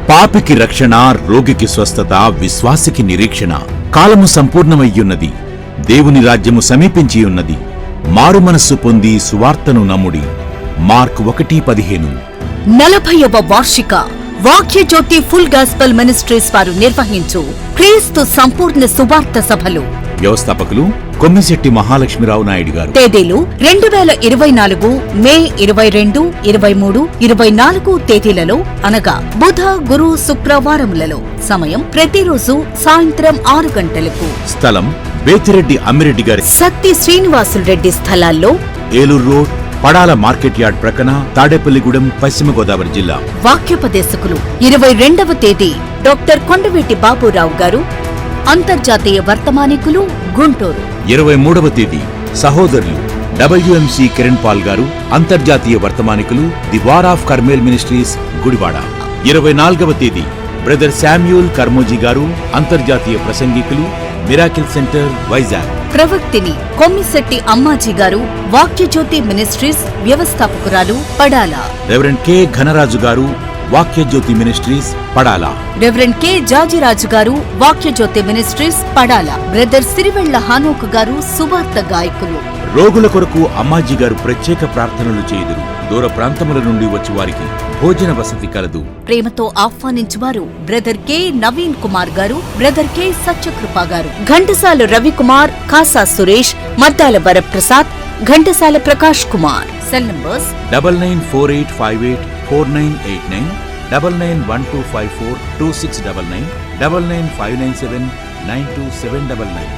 పాపికి రక్షణ, రోగికి స్వస్థత, విశ్వాసికి నిరీక్షణ. కాలము సంపూర్ణమయ్యున్నది, దేవుని రాజ్యము సమీపించియున్నది. మారు మనస్సు పొంది సువార్తను నమ్ముడి. మార్క్ 1:15. 40వ వార్షిక వాక్య జ్యోతి ఫుల్ గాస్పెల్ మినిస్ట్రీస్ వారు నిర్వహించు క్రీస్తు సంపూర్ణ సువార్త సభలు. వ్యవస్థాపకులు కొమ్మిశెట్టి మహాలక్ష్మీరావు నాయుడు గారు. తేదీలు 2024 మే 22, 23, 24 తేదీలలో అనగా బుధ, గురు, శుక్రవారములలో. సమయం ప్రతిరోజు సాయంత్రం 6 గంటలకు. స్థలం బేతిరెడ్డి అమ్మిరెడ్డి గారి సత్తి శ్రీనివాసులరెడ్డి స్థలాల్లో Eluru road, Padala market yard ప్రక్కన, తాడేపల్లిగూడెం, పశ్చిమ గోదావరి జిల్లా. వాక్యోపదేశకులు 22వ తేదీ డాక్టర్ కొండవీటి బాబురావు గారు, అంతర్జాతీయ వర్తమానికులు, గుంటూరు. 23వ తేదీ సహోదరులు WMC కిరణ్ పాల్ గారు, అంతర్జాతీయ వర్తమానికులు, the war of Carmel ministries, Gudivada. 24వ తేదీ బ్రదర్ శామ్యూల్ కర్మోజీ గారు, అంతర్జాతీయ ప్రసంగికులు, మిరాకిల్ సెంటర్, వైజాగ్. ప్రవక్తిని కొమ్మిశెట్టి అమ్మాజీ గారు, వాక్యజ్యోతి మినిస్ట్రీస్ వ్యవస్థాపకురాలు, పడాల. రెవరెండ్ కె ఘనరాజు గారు, Vakyajyothi ministries, Padala. Reverend K Jajiraju గారు, వాక్యజ్యోతి మినిస్ట్రీస్, పడాల. బ్రదర్ సిరివెళ్ల హానోక్ గారు, సువార్త గాయకులు. రోగుల కొరకు అమ్మాజీ గారు ప్రత్యేక ప్రార్థనలు చేయుదురు. దూర ప్రాంతముల నుండి వచ్చి వారికి భోజన వసతి కలదు. ప్రేమతో ఆహ్వానించువారు బ్రదర్ కె నవీన్ కుమార్ గారు, బ్రదర్ కె సత్యకృప గారు, ఘంటసాల రవికుమార్, కాసా సురేష్, మద్దాల వరప్రసాద్, ఘంటసాల ప్రకాష్ కుమార్. Cell numbers 9948584989, 9912542699, 995979279.